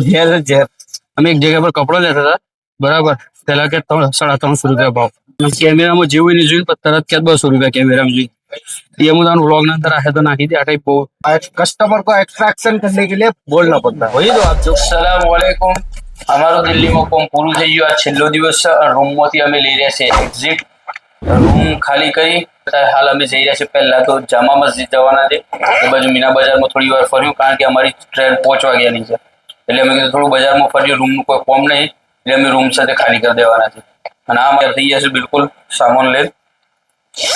ઝેર છે ઝેર. અમે એક જગ્યા પર કપડો લેતા હતા બરાબર. પેલા કે 350 રૂપિયા ભાવ. કેમેરામાં જેવું ને જોયું તરત કે 200 રૂપિયા કેમેરામાં જોઈ. ये मुझे व्लॉग ना अंदर है तो ना ही थी अटाई पो कस्टमर को एक्सट्रैक्शन करने के लिए बोलना पड़ता है वही तो आप जो સલામ વાલેકુમ. અમારું દિલ્હીમાં કોમ પૂરું થઈ ગયું. આ છેલ્લો દિવસ છે. રૂમમાંથી અમે લઈ રહ્યા છીએ એક્ઝિટ. રૂમ ખાલી કરી હાલ અમે જઈ રહ્યા છીએ. પહેલા તો જામા મસ્જિદ જવાના છે. એ બાજુ મીના બજારમાં થોડી વાર ફર્યું કારણ કે અમારી ટ્રેન 5 વાગ્યાની છે. એટલે અમે કીધું થોડું બજારમાં ફર્યું. રૂમનું કોઈ કોમ નહીં એટલે અમે રૂમ સાથે ખાલી કરી દેવાના છે. અને આ અમારે થઈ ગયા છે બિલકુલ સામાન લઈ.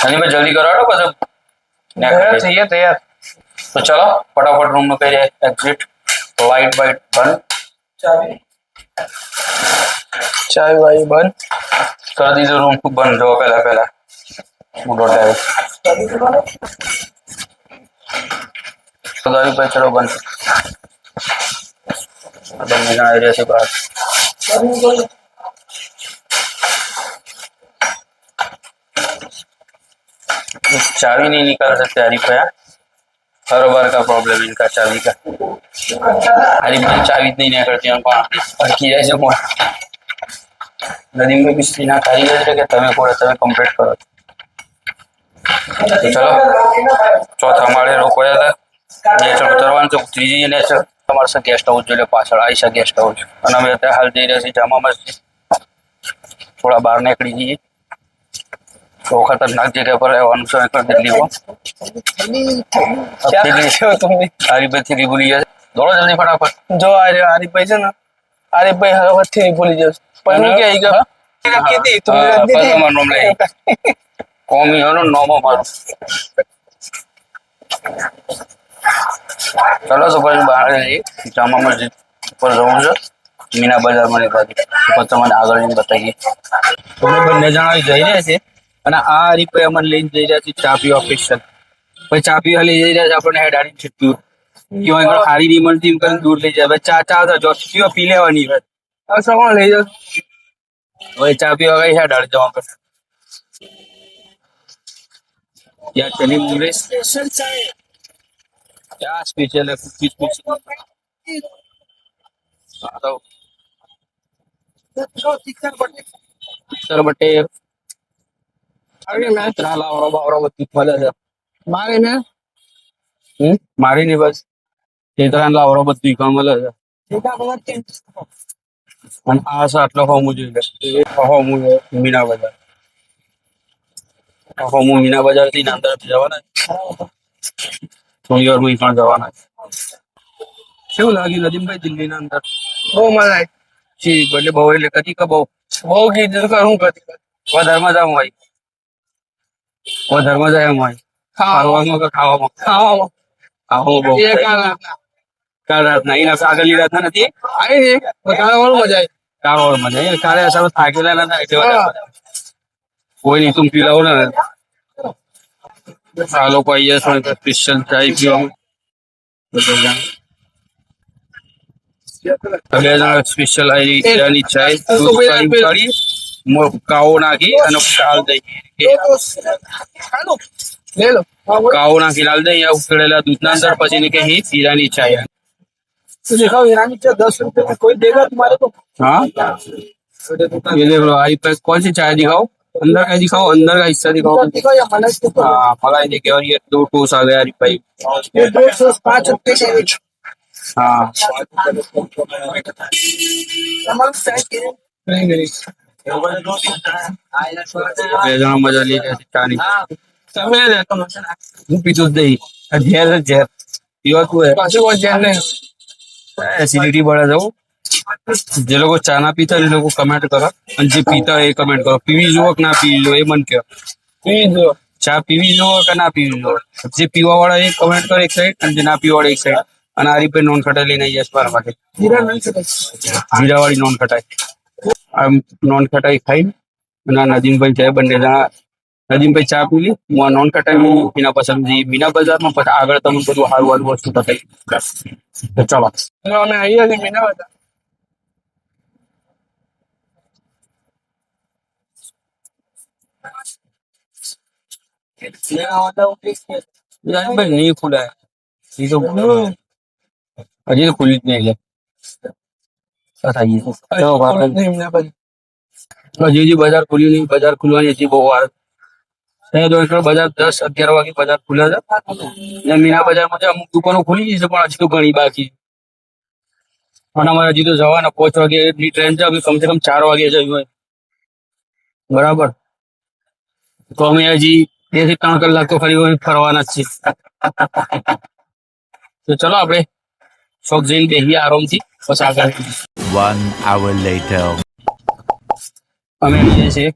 અને ભાઈ જલ્દી કરો પછી તૈયાર. તો ચલો ફટાફટ રૂમ નું કરીએ એક્ઝિટ. લાઇટ બાઇટ બંધ. ચાવી વાવી બંધ કરી દીધું. રૂમ બંધ. જો પહેલા મોટો ટાઈમ તો ગાડી પર ચલો બંધ. બંને જણા આવી રહ્યા છે બહાર. चाबी नहीं निकाल सकते हरी पे. हर बार का प्रॉब्लम इनका चाबी का. हरी भाई चाबी नहीं निकलती नदीम में बिस्ती ना खाई गई કે તમે કમ્પ્લીટ કરો. તો ચલો ચોથા માળે રોકાયા હતા. નેચર ઉતરવાનું છે. ઉતરી જઈએ નેચર. તમારે સાથે ગેસ્ટ હાઉસ જોઈ લે પાછળ આયશા ગેસ્ટ હાઉસ. અને અમે અત્યારે હાલ જઈ રહ્યા છીએ જામા મસ્જિદ. થોડા બહાર નીકળી જઈએ. તો ખતરનાક જગ્યા પર રહેવાનું છે દિલ્હીમાં. હરીભાઈ થી ભૂલી જશે. દોડો જલ્દી ફટાફટ. જો હરીભાઈ છે ને હરીભાઈ હરવત થી ભૂલી જશે. પણ કે આવી ગયો કોમી હોનો નોમો મારો. ચલો તો પછી બહાર જઈએ. જામા મસ્જિદ પર જવું છે. મીના બજારમાં ની બાજુ તમને આગળ જઈને બતાવીએ. તમે બંને જણા જઈ રહ્યા છે અને આ હરીભાઈ અમને લઈને જઈ રહ્યા છે ચા પીવા સ્પેશિયલ. પછી ચા પીવા લઈ જઈ રહ્યા છે આપણને હેડાડી છે દૂર. ક્યાં આગળ હારી નહીં મળતી એમ કરીને દૂર લઈ જાય. ચા જો પીવા પી લેવાની હવે સવાલ લઈ જાવ. હવે ચા પીવા કઈ હેડાડી જવા પર ત્યાં ચલી મુલે સ્પેશિયલ ચાય. क्या स्पेशल है कुछ स्पेशल सर बटे अरे मैं त्रा और बत्ती फल है मारे ने मारी नहीं बस तेतरा लावरो बत्ती का मल है અને આ આટલો હોમું જોઈએ હોમું મીના બજાર. હોમું મીના બજાર થી અંદર જવાના. થોડી વાર માં પણ જવાના. કેવું લાગ્યું નદીમભાઈ દિલ્હી ના અંદર? બહુ મજા આવી. જી એટલે બહુ એટલે કદી કે બહુ કીધું કે હું કદી વધારમાં જાઉં ભાઈ. વધારમાં જાય એમ ભાઈ. ખાવામાં કે ખાવામાં બહુ કાલ રાત ના એના આગળની રાત નથી આવી ને કાલે વાળું મજા આવી. કાલે વાળું મજા આવી. કાલે અસર થાકેલા ના એટલે કોઈ નહીં તું પીલાવો ને. આ લોકો અહીંયા સ્પેશિયલ ચાય પીવા સ્પેશિયલ આની ચાય કાવો નાખી અને લાલ દહીં કાવો નાખી લાલ દહીં ઉકળેલા દૂધના અંદર પછી ને કે હીરાની ચાય. दिखाओ ईरानी चाय 10 रुपए में कोई देगा तुम्हारे को? हाँ ये देख लो आई पे कौन सी चाय दिखाओ. अंदर का दिखाओ. अंदर का हिस्सा दिखाओ. दिखाओ या मलाई दिखाओ. हाँ मलाई देखिए. और ये 2 टोस आ गया भाई. ये 2 टोस 5 रुपए के एक. हाँ मजा ले चानी હું પીતો જ નહીં. ઝેર ઝેર પીવા તું પાછું કોઈ ઝેર નહીં. એસિડિટી बढ़ा जाओ. જે લોકો ચા ના પીતા એ લોકો કમેન્ટ કરો અને જે પીતા એ કમેન્ટ કરો. પીવી જુઓ કે ના પીવી જુઓ એ મને કહો. પીવી જુઓ ચા પીવી જુઓ કે ના પીવી જુઓ. જે પીવા વાળા એ કમેન્ટ કરો એક સાઈડ અને જે ના પીવા વાળા એક સાઈડ. અને આ રીતે નોન ખટાઈ લઈને આવી મારા માટે. જીરા વાળી નોન ખટાઈ. આ નોન ખટાઈ ખાઈ અને નદીમભાઈ છે બંને જણા. નદીમભાઈ ચા પી લી. હું નોન ખટાઈ મીના પસંદગી મીના બજારમાં પછી આગળ તમે બધું સારું સારું વસ્તુ ખટાઈ. તો ચલો અમે અહીંયા મીના બજાર. भाई नहीं खुला है ये तो अभी तो खुली नहीं है. બતાવીએ કેવો ભાવ હજી બજાર ખુલ્યું નહીં, બજાર ખુલવાની હજી બહુ વાર છે. તો બજાર 10-11 વાગે બજાર ખુલે છે અને મીના બજારમાં તો અમુક દુકાનો ખુલી ગઈ છે પણ હજી તો ઘણી બાકી. અને અમારે હજી તો જવાના 5 વાગે ની ટ્રેન છે, અમે કમસે કમ 4 વાગે જઈએ હોય. બરાબર, તો અમે હજી 2 થી 3 કલાક તો ફરી ફરવાના જ છીએ. તો ચલો આપણે શોખ જઈને બેસીએ આરામથી, પછી આગળ 1 hour later. અમે આવીએ છીએ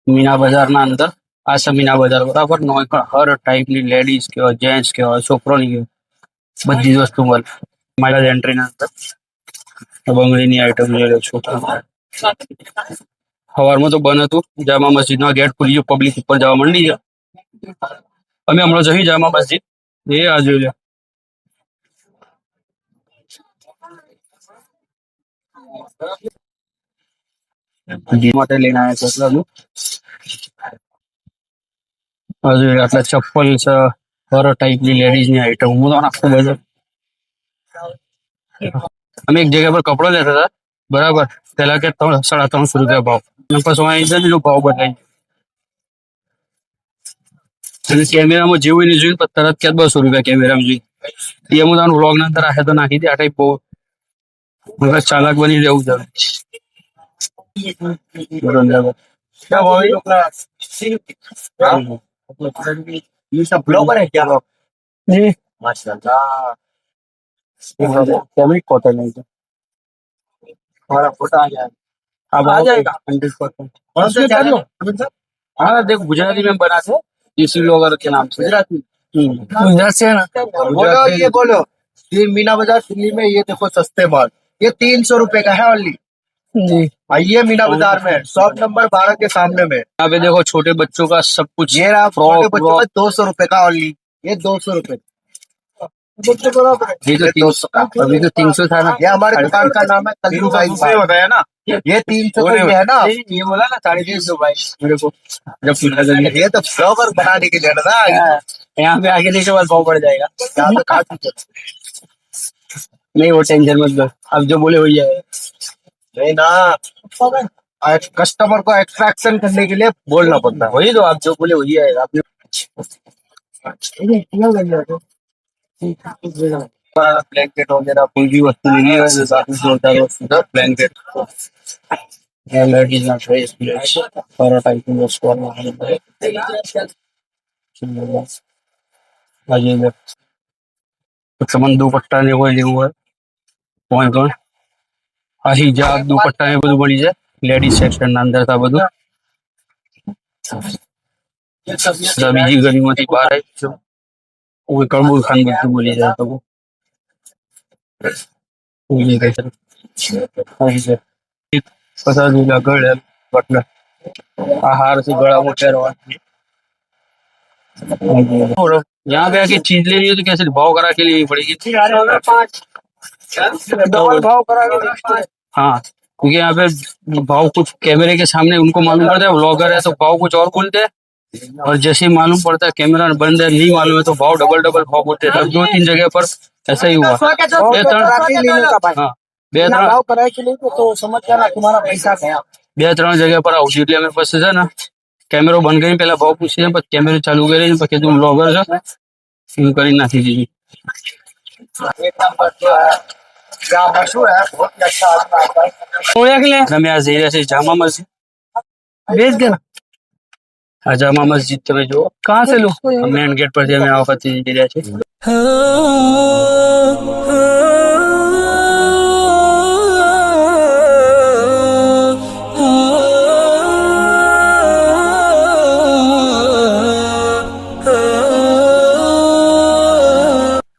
મીના બજારના અંદર. આ છે મીના બજાર, બરાબર. નો હર ટાઈપની લેડીઝ કહેવાય, જેન્ટ્સ કહેવાય, છોકરોની કહેવાય, બધી જ વસ્તુ મળે મારા એન્ટ્રીના અંદર. બંગડીની આઈટમ લઈ લો છોકરા. સવારમાં તો બંધ હતું, જામા મસ્જિદનો ગેટ ખુલી ગયો, પબ્લિક ઉપર જવા માંડી છે. અમે હમણાં જઈ જામા મસ્જિદ, એ આ જોઈ લો. માટે લઈને આવ્યા છે એટલા બધું. હજુ આટલા ચપ્પલ છે, હર ટાઈપની લેડીઝની આઈટમ. હું તો નાખું બધું. અમે એક જગ્યા પર કપડો લેતા હતા, બરાબર. પેલા કે 350 રૂપિયા ભાવ, અને પછી અહીં જઈને ભાવ બદલાઈ. અને કેમેરામાં જેવું એને જોયું તરત ક્યાં 200 રૂપિયા કેમેરામાં જોઈ. એ હું તમને વ્લોગ ના અંદર રાખે તો નાખી દે. આ ટાઈપ બહુ મગજ ચાલાક બની રહેવું જરૂર. क्या भाव है ये सब ब्लॉगर है क्या जी माशाल्लाह फैब्रिक कॉटन है हमारा फोटो आ गया अब आ जाएगा 100%। कौन सा चैनल है हाँ देखो गुजराती में बना थे इसी ब्लॉगर के नाम से। गुजराती गुजरात से है ना। बोलो ये बोलो ये मीना बाजार दिल्ली में ये देखो सस्ते माल ये 300 रुपए का है ओनली जी आइए मीना बाजार में शॉप नंबर 12 के सामने में यहाँ पे देखो छोटे बच्चों का सब कुछ। ये रहा छोटे फ्रॉक बच्चों का 200 रुपए का ओनली ये 200 रुपए ये तो 300 अभी तो 300 था ना। ये हमारे दुकान का नाम है कलीम भाई बताया ना, ये 300 का ही है ना ये बोला ना 350 भाई मेरे को जब सुना था ये तो फ्लावर बनाने के लिए है ना यहाँ पे आगे देखने के बाद भाव बढ़ जाएगा। यहाँ पे काफी नहीं वो टेंशन मत लो, अब जो बोले वही है। नहीं ना कस्टमर को एक्सट्रैक्शन करने के लिए बोलना पड़ता है वही तो आप जो बोले वही है। आपने ब्लैंकेट वगैरह कोई भी वस्तु लेनी है तो साथ में 2-4 वस्तु था ब्लैंकेट लेडीज ना ड्रेस सारा टाइप की वस्तु आइए कुछ सामान दुपट्टा ने कोई लेવું હોય કોઈ કોણ આ હિજાબ દુપટ્ટા ને બધું મળી જાય લેડીઝ સેક્શન ના અંદર था બધું। બીજી ગલીમાંથી બહાર આવી છું वो कबूल खान બધું બોલી જાય તો पता नहीं गले बटला आहार से गला में पैरवा। यहाँ पे आके चीज लेनी हो तो कैसे भाव करा के लेनी पड़ेगी। डबल भाव करा के हाँ क्योंकि यहाँ पे भाव कुछ कैमरे के सामने उनको मालूम पड़ता है, व्लॉगर है तो भाव कुछ और बोलते हैं, और जैसे ही मालूम पड़ता है कैमरा बंद है नहीं मालूम है तो भाव डबल भाव बोलते हैं। 2-3 जगह पर ऐसा ही हुआ। हाँ 2-3 भाव कराए के लिए तो समझ जाना तुम्हारा पैसा गया 2-3 जगह पर આવું છું એટલે અમે પછી છે ને કેમેરો બંધ કરીને પેલા ભાવ પૂછીને પછી કેમેરો ચાલુ કરીને પછી તું બ્લોગર છે શું કરી નાખી દીધી। एक नंबर जो है यहाँ मशहूर है बहुत ही अच्छा आदमी आता है તમે આ જઈ રહ્યા છે જામા મસ્જિદ भेज देना આ જામા મસ્જિદ તમે જુઓ कहाँ से लो मेन गेट पर અમે આ વખતે જઈ રહ્યા છે।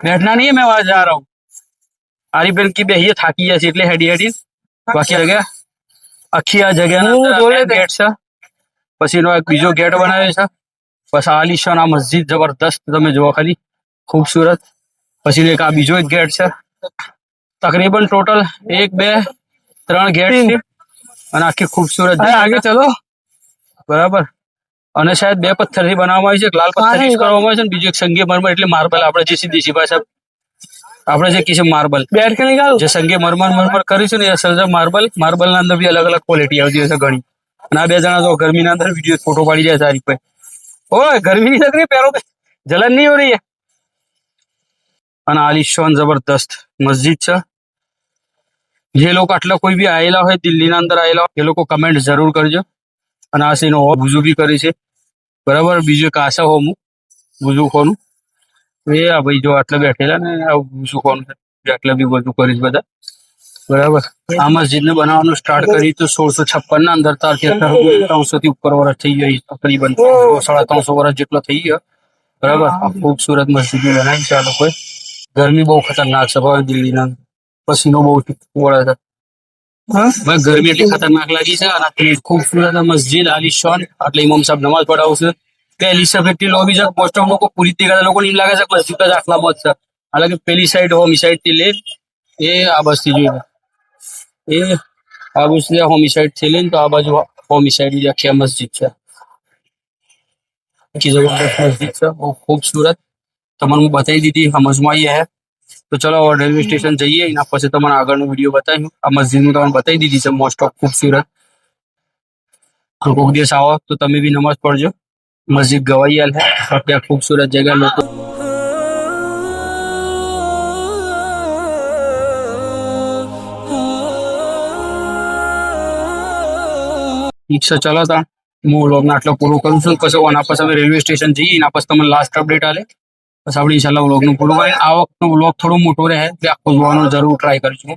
बैठना नहीं है मैं वहां जा रहा हूँ आरी बेन की बेहिए थाकी जैसी એટલે હેડી હેડી બાકી જગ્યા આખી આ જગ્યાના ગેટ છે પછી નો એક બીજો ગેટ બનાવ્યો છે પછી આલીશાન આ મસ્જિદ જબરદસ્ત તમે જોવો ખાલી खूबसूरत પછી એક આ બીજો એક ગેટ છે તકરીબન ટોટલ 1 2 3 ગેટ છે અને આખી खूबसूरत આગે ચલો બરાબર અને શાયદ 2 પથ્થરથી બનાવવામાં આવી છે એક લાલ પથ્થર યુઝ કરવામાં આવે છે અને બીજો એક સંગી મરમર એટલે માર્બલ આપણે જે સીધી ભાષા આપણે જે કહીએ માર્બલ બેઠ કે નિકાલ જે સંગે મરમર કરીશું ને એ અસલ માર્બલ ના અંદર બી અલગ અલગ ક્વોલિટી આવતી હશે ઘણી. અને આ બે જણા તો ગરમીના અંદર વિડીયો ફોટો પાડી રહ્યા સારી પર. ઓય ગરમી નહીં લગ રહી पैरों पे जलन नहीं हो रही है. અને આલિશાન જબરદસ્ત મસ્જિદ છે. જે લોકો આટલા કોઈ બી આયેલા હોય દિલ્હીના અંદર આયેલા હોય એ લોકો કમેન્ટ જરૂર કરજો. અને આ સીનો બુઝુ બી કરી છે બરાબર. બીજું એક આશા હોમું બુઝુ ખોનું એ આ ભાઈ જો આટલા બેઠેલા ને આ બુઝુ ખોનું છે આટલા બી બધું કરીશ બધા બરાબર. આ મસ્જિદ ને બનાવવાનું સ્ટાર્ટ કરી તો 1656 ના અંદર તારથી 300 થી ઉપર વર્ષ થઈ ગઈ તકરીબન 350 વર્ષ જેટલો થઈ ગયો બરાબર. આ ખૂબસૂરત મસ્જિદ બનાવી છે આ લોકોએ. ગરમી બહુ ખતરનાક છે ભાઈ દિલ્હીના પસીનો બહુ વળે છે ભાઈ. ગરમી એટલી ખતરનાક લાગી છે. અને આટલી ખૂબસૂરત મસ્જિદ આલિશાન એટલે ઇમામ સાહેબ નમાઝ પઢાવશે પહેલી સફેદથી લોબી છે. મોસ્ટ ઓફ લોકો પૂરી દેખાતા લોકો એમ લાગે છે કે મસ્જિદ જ આટલા બસ છે. હાલાકી પેલી સાઈડ હોમી સાઈડ થી લે એ આ બસથી જોઈએ એ આ બસ હોમી સાઈડ થી લઈને તો આ બાજુ હોમી સાઈડ આખી મસ્જિદ છે. આખી જબરદસ્ત મસ્જિદ છે બહુ ખૂબસૂરત. તમને હું બતાવી દીધી સમજમાં આવી હે. તો ચલો રેલવે સ્ટેશન જઈએ એના પછી તમને આગળનો વિડીયો બતાવ્યું. આ મસ્જિદ હું તમને બતાવી દીધી છે મોસ્ટ ઓફ ખૂબસૂરત. કોઈક દિવસ આવો તો તમે બી નમાઝ પढ़જો. મસ્જિદ ગવાઈયાલ है ત્યાં खूबसूरत जगह લોકો રિક્ષા ચલાવતા હું વ્લોગને આટલો પૂરો કરું છું. પછી આના પછી અમે રેલવે સ્ટેશન જઈએ એના પછી તમને લાસ્ટ અપડેટ આલે પછી આપણે ઇન્શાલ્લાહ વ્લોગનું પૂરું કરીએ. આ વખતનો વ્લોગ થોડો મોટો રહે એટલે આખો જોવાનો જરૂર ટ્રાય કરીશું.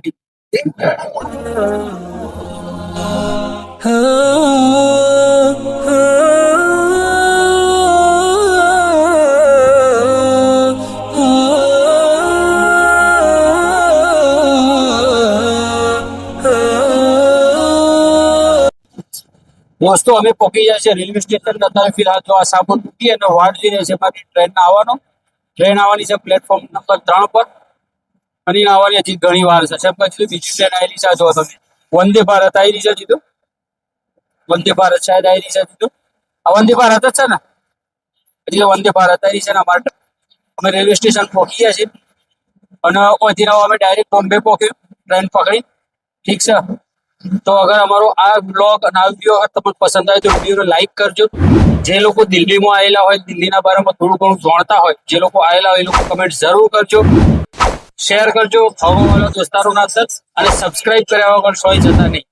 દોસ્તો અમે પહોંચી જાય છે રેલવે સ્ટેશન. અત્યારે ફિલહાલ જો આ સાબુન મૂકી અને વાટ જોઈ રહી છે બાકી ટ્રેન આવવાનો. ટ્રેન આવવાની છે પ્લેટફોર્મ નંબર 3 પર અને આવવાની હજી ઘણી વાર છે. સાહેબ પછી બીજી ટ્રેન આવેલી છે જો તમે વંદે ભારત આવી છે જીતો. વંદે ભારત શાયદ આવી છે જીતો. આ વંદે ભારત જ છે ને એટલે વંદે ભારત આવી છે ને અમારે અમે રેલવે સ્ટેશન પહોંચી ગયા છીએ અને અહીંથી અમે ડાયરેક્ટ બોમ્બે પહોંચ્યું ટ્રેન પકડી. ઠીક છે. તો અગર અમારો આ બ્લોગ અને આ વિડીયો તમને પસંદ આવે તો વિડીયોને લાઈક કરજો. જે લોકો દિલ્હીમાં આવેલા હોય દિલ્હીના બારેમાં થોડું ઘણું જાણતા હોય જે લોકો આવેલા હોય એ લોકો કમેન્ટ જરૂર કરજો. શેર કરજો આવવાવાળા દોસ્તારોના અંદર અને સબસ્ક્રાઇબ કર્યા વગર સોય જતા નહીં.